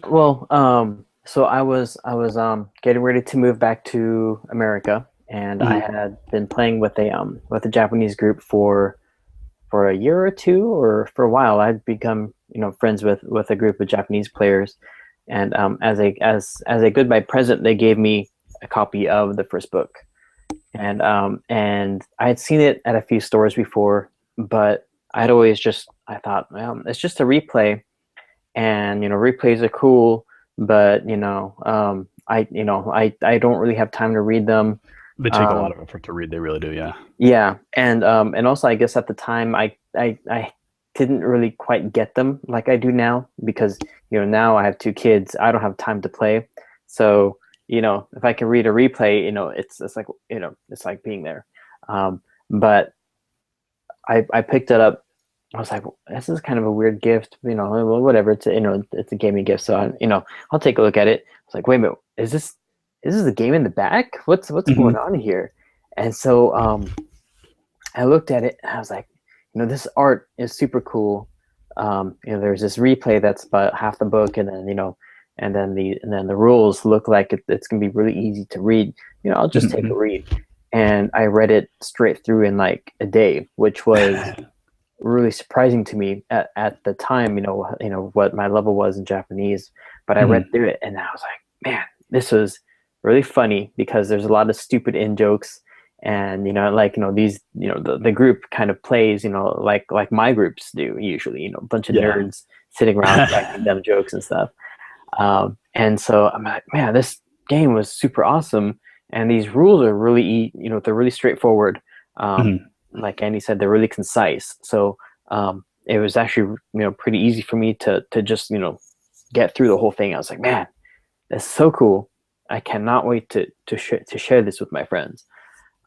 Well, so I was getting ready to move back to America, and I Mhm. had been playing with a Japanese group for a year or two, or for a while. I'd become friends with a group of Japanese players, and as a goodbye present, they gave me a copy of the first book, and I had seen it at a few stores before, but I'd always just I thought, well, it's just a replay, and replays are cool, but I don't really have time to read them. They take a lot um, of effort to read. They really do. Yeah. yeah, and also I guess at the time I didn't really quite get them like I do now, because now I have two kids. I don't have time to play, so if I can read a replay, it's like it's like being there. But I picked it up. I was like, this is kind of a weird gift, well, whatever. It's it's a gaming gift, so I'll take a look at it. I was like, wait a minute, is this a game in the back? What's going Hmm. on here? And so I looked at it and I was like, this art is super cool. There's this replay that's about half the book, and then the rules look like it's gonna be really easy to read. I'll just take a Hmm. read, and I read it straight through in like a day, which was really surprising to me at the time. What my level was in Japanese, but I read Hmm. through it and I was like, man, this was really funny, because there's a lot of stupid in jokes, and like these the group kind of plays like my groups do usually, a bunch of Yeah. nerds sitting around cracking dumb jokes and stuff. And so I'm like, man, this game was super awesome, and these rules are really they're really straightforward. Hmm. Like Andy said, they're really concise. So it was actually pretty easy for me to just get through the whole thing. I was like, man, that's so cool. I cannot wait to share this with my friends.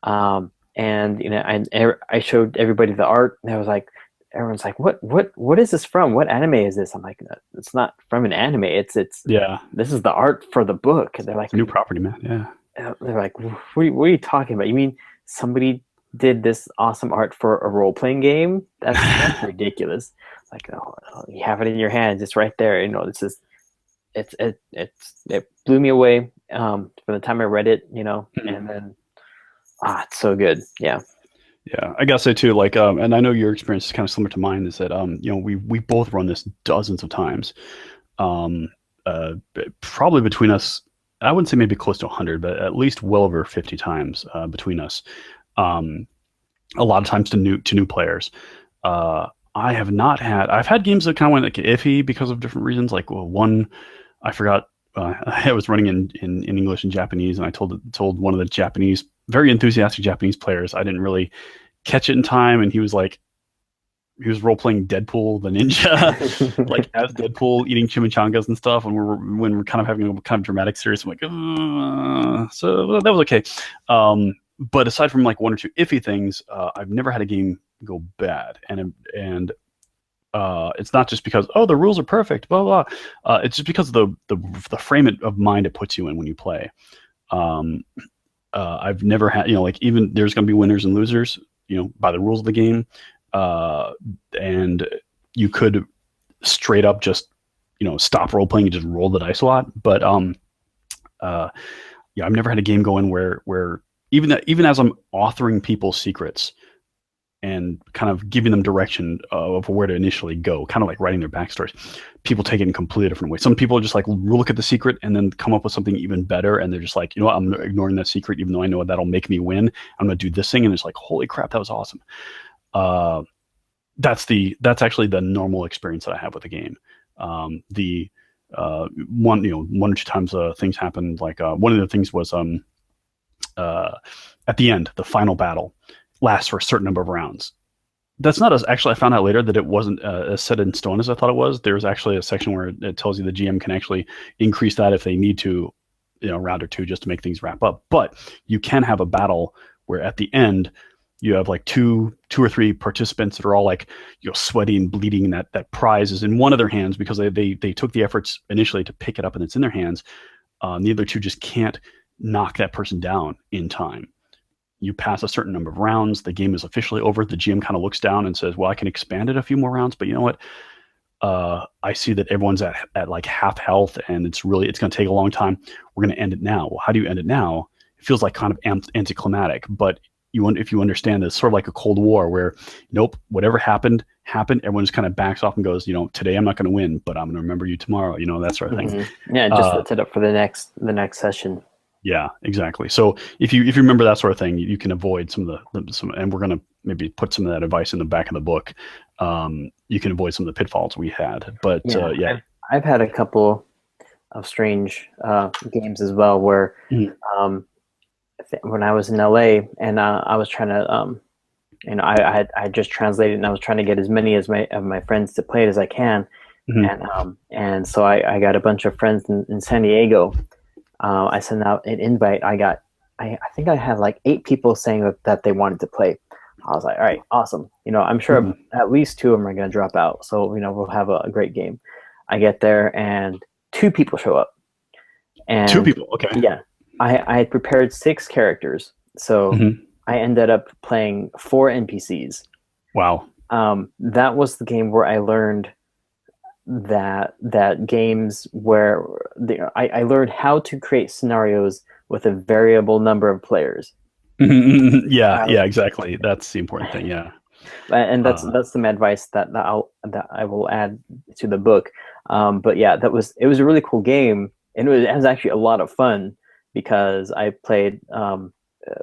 And I showed everybody the art, and I was like, everyone's like, what is this from? What anime is this? I'm like, it's not from an anime. It's Yeah. this is the art for the book. And It's a new property, man. Yeah. they're like, what are you talking about? You mean somebody did this awesome art for a role playing game? That's ridiculous. Like, oh, you have it in your hands. It's right there. This is it blew me away from the time I read it. And Mhm. then it's so good. Yeah. Yeah, I gotta say too, like, and I know your experience is kind of similar to mine. Is that we both run this dozens of times. Um, Probably between us, I wouldn't say maybe close to 100, but at least well over 50 times between us. Um, a lot of times to new players. Uh, I have not had. I've had games that kind of went like iffy because of different reasons. Like, well, one, I forgot. I was running in English and Japanese, and I told one of the Japanese, very enthusiastic Japanese players, I didn't really catch it in time, and he was role playing Deadpool the ninja, like as Deadpool eating chimichangas and stuff, and we're kind of having a kind of dramatic series. I'm like, so that was okay. But aside from like one or two iffy things, I've never had a game go bad, and it's not just because the rules are perfect, blah blah. It's just because of the frame of mind it puts you in when you play. Um, I've never had, like, even there's going to be winners and losers, by the rules of the game. Uh, and you could straight up just, stop role playing and just roll the dice a lot. But uh, yeah, I've never had a game go in where even as I'm authoring people's secrets and kind of giving them direction of where to initially go, kind of like writing their backstories, people take it in a completely different way. Some people are just like look at the secret and then come up with something even better, and they're just like, what, I'm ignoring that secret even though I know that'll make me win. I'm gonna do this thing, and it's like, holy crap, that was awesome. Uh, that's actually the normal experience that I have with the game. The one or two times things happened. Like one of the things was uh, at the end, the final battle lasts for a certain number of rounds. That's not as actually. I found out later that it wasn't as set in stone as I thought it was. There's actually a section where it tells you the GM can actually increase that if they need to, a round or two just to make things wrap up. But you can have a battle where at the end you have like two or three participants that are all like sweaty and bleeding, and that prize is in one of their hands because they took the efforts initially to pick it up and it's in their hands. The other two just can't knock that person down in time. You pass a certain number of rounds, the game is officially over. The GM kind of looks down and says, well, I can expand it a few more rounds, but you know what? I see that everyone's at like half health, and it's going to take a long time. We're going to end it now. Well, how do you end it now? It feels like kind of anticlimactic, but if you understand this, sort of like a Cold War, where nope, whatever happened. Everyone just kind of backs off and goes, today I'm not going to win, but I'm going to remember you tomorrow. That sort of thing. Yeah, it just sets it up for the next session. Yeah, exactly. So if you remember that sort of thing, you can avoid some of and we're going to maybe put some of that advice in the back of the book. You can avoid some of the pitfalls we had. But yeah, I've had a couple of strange games as well where when I was in LA and I was trying to I had just translated and I was trying to get as many of my friends to play it as I can. And so I got a bunch of friends in San Diego. I sent out an invite. I think I had like 8 people saying that they wanted to play. I was like, all right, awesome. I'm sure at least 2 of them are going to drop out. So, we'll have a great game. I get there and 2 people show up. And 2 people, okay. Yeah. I had prepared 6 characters. So I ended up playing 4 NPCs. Wow. That was the game where I learned that games where I learned how to create scenarios with a variable number of players. Yeah, exactly. That's the important thing. Yeah, and that's some advice that I will add to the book. But yeah, it was a really cool game, and it was actually a lot of fun because I played.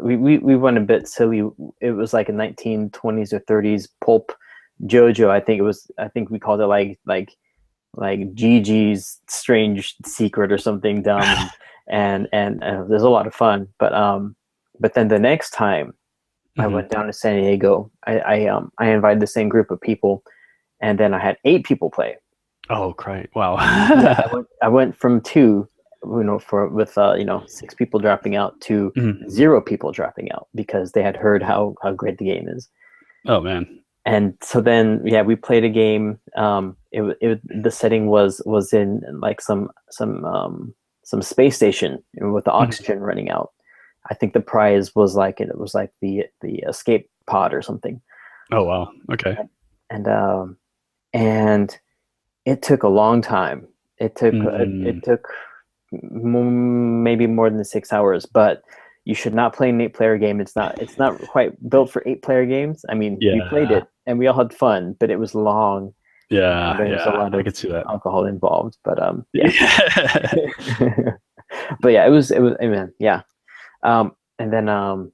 We went a bit silly. It was like a 1920s or 30s pulp JoJo. I think we called it like Gigi's Strange Secret or something dumb, and there's a lot of fun. But then the next time I went down to San Diego, I invited the same group of people, and then I had 8 people play. Oh, great! Wow. Yeah, I went from 2, with 6 people dropping out to 0 people dropping out because they had heard how great the game is. Oh man. And so then, yeah, we played a game. The setting was in like some space station with the oxygen running out. I think the prize was the escape pod or something. Oh wow. Okay. And it took a long time. It took maybe more than 6 hours, but you should not play an 8-player game. It's not quite built for 8-player games. I mean, we played it and we all had fun, but it was long. Yeah, there was a lot of I could see that alcohol involved, but yeah. But yeah, it was. I mean, yeah. And then man,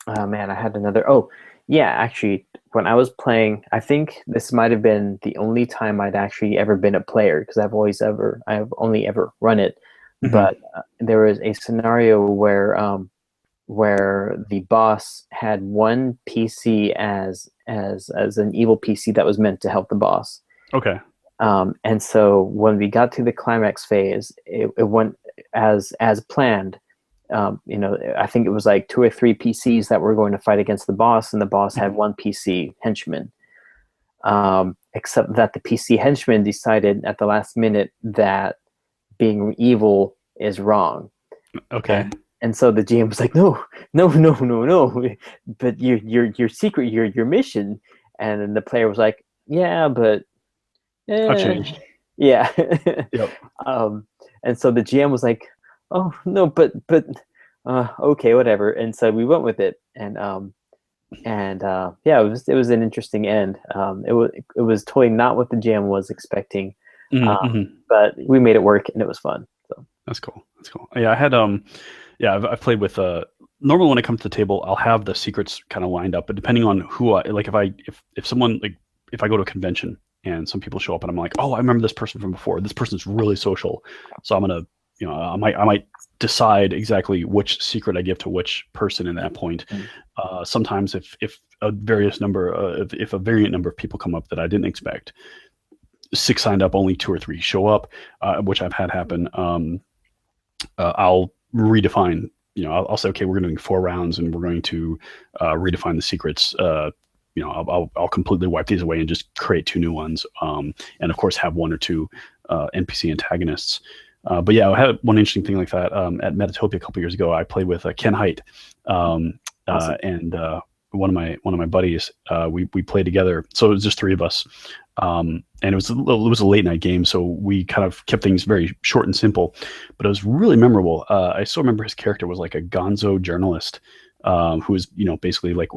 I had another. Oh, yeah, actually, when I was playing, I think this might have been the only time I'd actually ever been a player because I've only ever run it. But there was a scenario where the boss had one PC as an evil PC that was meant to help the boss. Okay. And so when we got to the climax phase, it went as planned. I think it was like 2 or 3 PCs that were going to fight against the boss, and the boss had 1 PC henchman. Except that the PC henchman decided at the last minute that being evil is wrong. Okay. And so the GM was like, no, but your secret, your mission. And then the player was like, yeah, but I've changed. Yeah. Yep. And so the GM was like, oh no, but okay, whatever. And so we went with it, and yeah, it was an interesting end. It was totally not what the GM was expecting, but we made it work, and it was fun. So that's cool. Yeah, I had I've played with normally when I come to the table, I'll have the secrets kind of lined up, but depending on who if someone if I go to a convention and some people show up and I'm like, oh, I remember this person from before. This person's really social, so I'm gonna, I might decide exactly which secret I give to which person in that point. Sometimes if a variant number of people come up that I didn't expect, 6 signed up, only 2 or 3 show up, which I've had happen. I'll redefine. I'll say, okay, we're going to do 4 rounds, and we're going to redefine the secrets. I'll completely wipe these away and just create 2 new ones, and of course have 1 or 2 NPC antagonists. But yeah, I had one interesting thing like that at Metatopia a couple years ago. I played with Ken Haidt, awesome. And one of my buddies. We played together, so it was just three of us, and it was a late night game, so we kind of kept things very short and simple, but it was really memorable. I still remember his character was like a gonzo journalist, who was basically like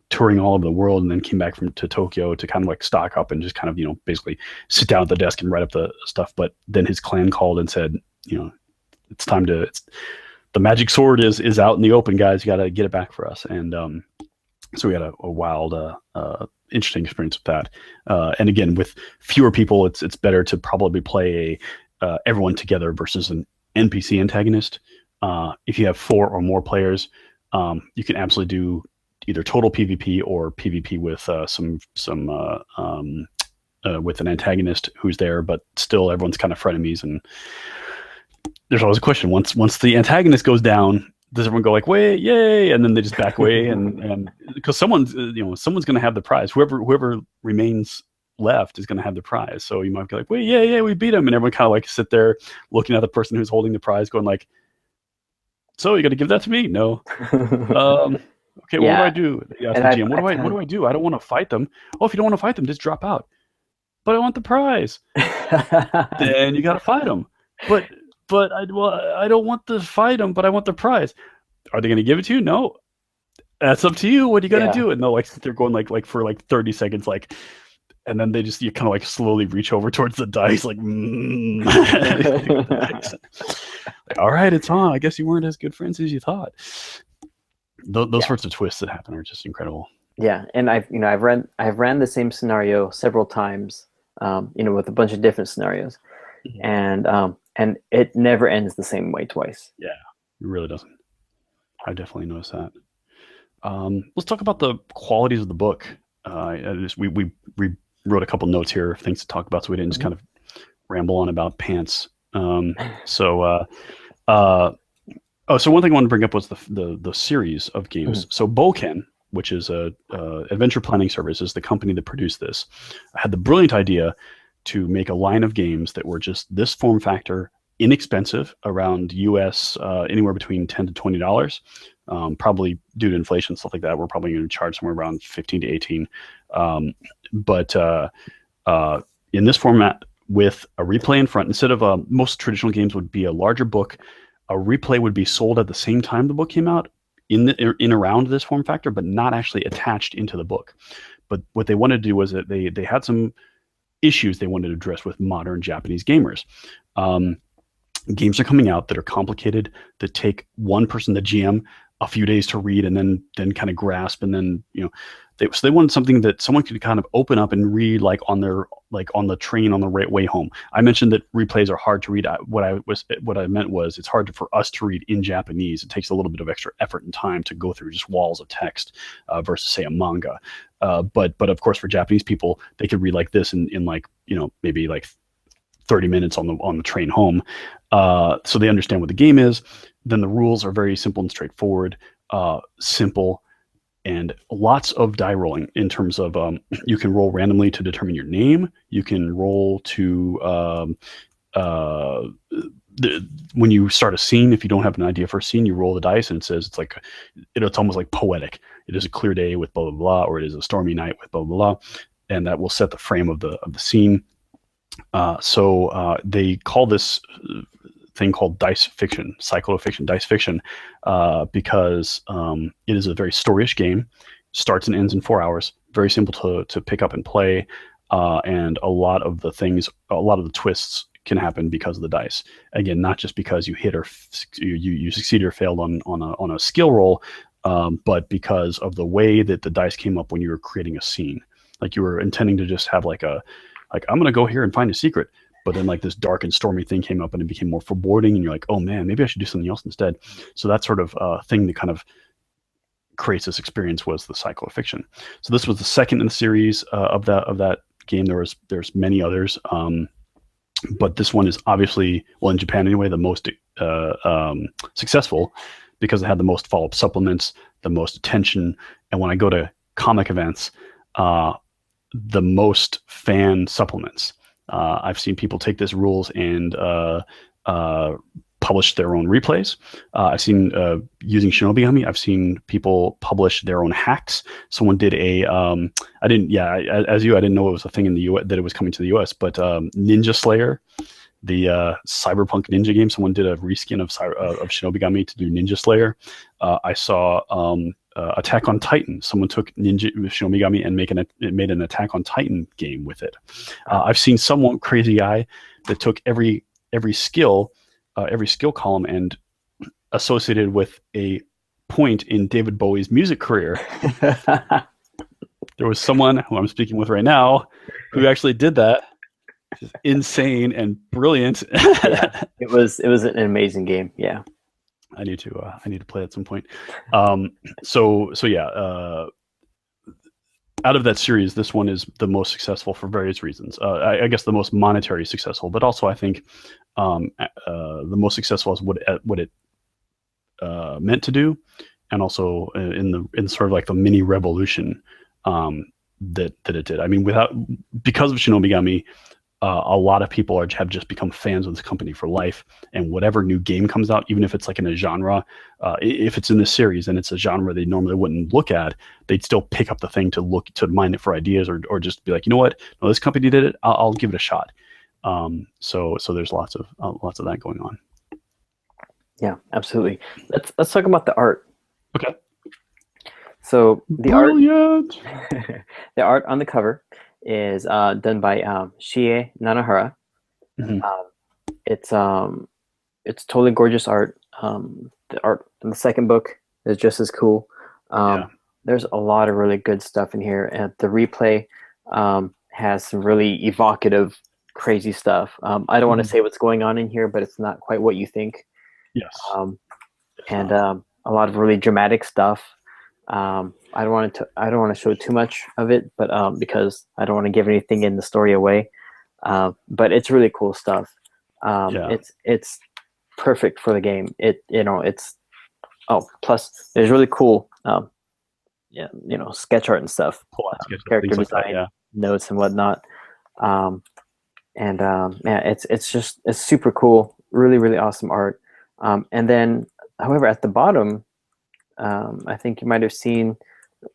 touring all over the world, and then came back to Tokyo to kind of like stock up and just kind of basically sit down at the desk and write up the stuff. But then his clan called and said, it's time to. The magic sword is out in the open, guys. You got to get it back for us. And so we had a wild, interesting experience with that. And again, with fewer people, it's better to probably play everyone together versus an NPC antagonist. If you have 4 or more players, you can absolutely do either total PvP or PvP with with an antagonist who's there, but still everyone's kind of frenemies. And there's always a question: once the antagonist goes down, does everyone go like, "Wait, yay!" and then they just back away? And because someone's going to have the prize. Whoever remains left is going to have the prize. So you might be like, "Wait, yeah, we beat him," and everyone kind of like sit there looking at the person who's holding the prize, going like, "So you got to give that to me?" No. Okay, well, what do I do? They ask the GM, what do I do? I don't want to fight them. Oh, if you don't want to fight them, just drop out. But I want the prize. Then you got to fight them. But I don't want to fight them, but I want the prize. Are they going to give it to you? No. That's up to you. What are you going to do? And they'll like sit there going like for like 30 seconds, like, and then you kind of like slowly reach over towards the dice, like, like, all right, it's on. I guess you weren't as good friends as you thought. Those sorts of twists that happen are just incredible. Yeah, and I've ran the same scenario several times, with a bunch of different scenarios, and it never ends the same way twice. Yeah, it really doesn't. I definitely noticed that. Let's talk about the qualities of the book. We wrote a couple notes here of things to talk about, so we didn't just kind of ramble on about pants. So one thing I wanted to bring up was the series of games. So Boken, which is a adventure planning service, is the company that produced this. I had the brilliant idea to make a line of games that were just this form factor, inexpensive, around US anywhere between $10 to $20. Probably due to inflation, stuff like that, we're probably going to charge somewhere around 15 to 18. But in this format, with a replay in front, instead of most traditional games would be a larger book, a replay would be sold at the same time the book came out in around this form factor, but not actually attached into the book. But what they wanted to do was that they had some issues they wanted to address with modern Japanese gamers. Games are coming out that are complicated, that take one person, the GM, a few days to read and then kind of grasp, and then so they wanted something that someone could kind of open up and read like on the train on the way home. I mentioned that replays are hard to read. What I meant was it's hard for us to read in Japanese. It takes a little bit of extra effort and time to go through just walls of text versus say a manga. But of course for Japanese people, they could read like this in like maybe like 30 minutes on the train home. So they understand what the game is. Then the rules are very simple and straightforward, simple, and lots of die rolling in terms of you can roll randomly to determine your name. You can roll to when you start a scene, if you don't have an idea for a scene, you roll the dice and it says it's almost like poetic. It is a clear day with blah blah blah, or it is a stormy night with blah blah blah, and that will set the frame of the scene. So they call this thing called dice fiction, Saikoro Fiction, dice fiction, because it is a very storyish game. Starts and ends in 4 hours. Very simple to pick up and play, and a lot of the twists can happen because of the dice. Again, not just because you hit or you succeeded or failed on a skill roll, but because of the way that the dice came up when you were creating a scene. Like you were intending to just have like I'm gonna go here and find a secret. But then like this dark and stormy thing came up and it became more foreboding, and you're like, oh man, maybe I should do something else instead. So that sort of thing that kind of creates this experience was the Saikoro Fiction. So this was the second in the series of that game. There's many others, but this one is obviously, well, in Japan anyway, the most successful because it had the most follow-up supplements, the most attention, and when I go to comic events, the most fan supplements. I've seen people take this rules and publish their own replays. I've seen using Shinobigami. I've seen people publish their own hacks. Someone did a I didn't as you I didn't know it was a thing in the US that it was coming to the US, but Ninja Slayer, the cyberpunk ninja game. Someone did a reskin of Shinobigami to do Ninja Slayer. I saw Attack on Titan. Someone took Shinobigami and made an Attack on Titan game with it. I've seen someone crazy guy that took every skill column and associated with a point in David Bowie's music career. There was someone who I'm speaking with right now who actually did that. It's insane and brilliant. Yeah, it was an amazing game. Yeah, I need to play at some point. So yeah. Out of that series, this one is the most successful for various reasons. I guess the most monetary successful, but also I think the most successful is what it meant to do, and also in sort of like the mini revolution that it did. I mean, because of Shinobigami, a lot of people have just become fans of this company for life, and whatever new game comes out, even if it's like in a genre, if it's in this series and it's a genre they normally wouldn't look at, they'd still pick up the thing to mine it for ideas, or just be like, you know what, no, this company did it, I'll give it a shot. So there's lots of that going on. Yeah, absolutely. Let's talk about the art. Okay. So Brilliant. the art on the cover is done by Shie Nanahara. Mm-hmm. It's totally gorgeous art. The art in the second book is just as cool. There's a lot of really good stuff in here, and the replay has some really evocative, crazy stuff. I don't want to say what's going on in here, but it's not quite what you think. Yes. And a lot of really dramatic stuff. I don't want to show too much of it, but because I don't want to give anything in the story away. But it's really cool stuff. It's perfect for the game. Plus there's really cool sketch art and stuff, character design, notes and whatnot. It's super cool. Really, really awesome art. And then, however, at the bottom, I think you might have seen.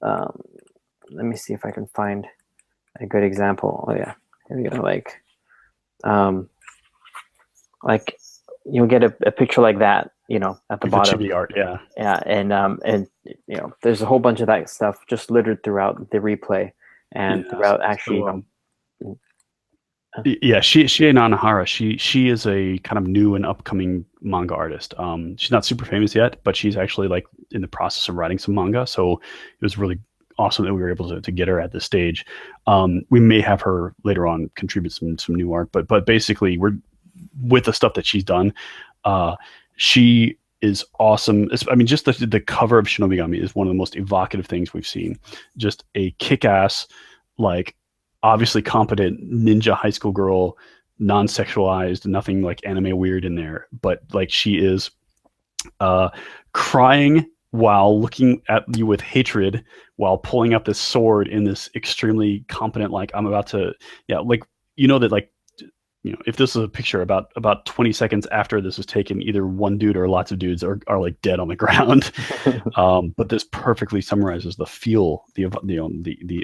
Let me see if I can find a good example. Oh yeah, here we go. Like you'll get a picture like that, at the bottom. Chibi art, yeah. Yeah, and there's a whole bunch of that stuff just littered throughout the replay and throughout actually. Shie Nanahara, she is a kind of new and upcoming manga artist. She's not super famous yet, but she's actually like in the process of writing some manga. So it was really awesome that we were able to get her at this stage. We may have her later on contribute some new art, but basically we're with the stuff that she's done. She is awesome. I mean, just the cover of Shinobigami is one of the most evocative things we've seen. Just a kick-ass, like, obviously competent ninja high school girl, non-sexualized, nothing like anime weird in there, but like she is crying while looking at you with hatred while pulling up this sword in this extremely competent, like, I'm about to, like, that, like, if this is a picture about 20 seconds after this was taken, either one dude or lots of dudes are like dead on the ground. But this perfectly summarizes the feel, the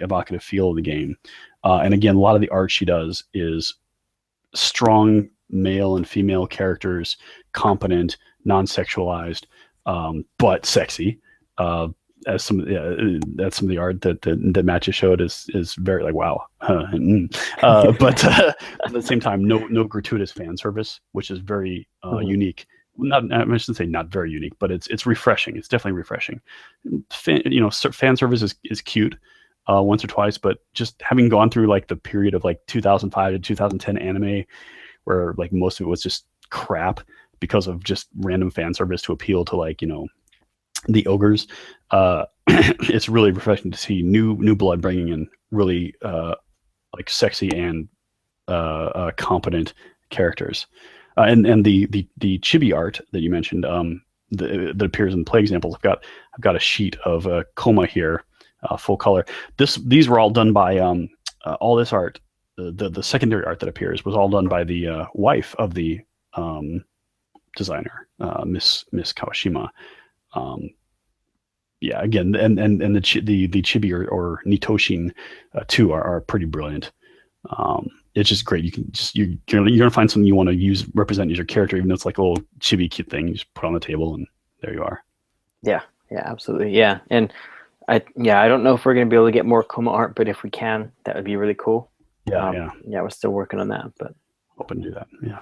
evocative feel of the game. And again, a lot of the art she does is strong male and female characters, competent, non-sexualized, but sexy. That's some of the art that Matt just showed is very like, wow. But at the same time, no gratuitous fan service, which is very unique. I shouldn't say not very unique, but it's refreshing. It's definitely refreshing. Fan service is cute once or twice, but just having gone through like the period of like 2005 to 2010 anime, where like most of it was just crap because of just random fan service to appeal to like the ogres. It's really refreshing to see new blood bringing in really like sexy and competent characters. And the chibi art that you mentioned that appears in play examples. I've got a sheet of Coma here, full color. These were all done by all this art. The secondary art that appears was all done by the wife of the designer, Miss Kawashima. Yeah, again, and the chibi or Nitoshin too are pretty brilliant. It's just great. You're gonna find something you want to use represent as your character, even though it's like a little chibi cute thing. You just put on the table, and there you are. Yeah, yeah, absolutely. Yeah, and I don't know if we're gonna be able to get more Kuma art, but if we can, that would be really cool. Yeah, yeah. Yeah, we're still working on that, but Hoping to do that. Yeah.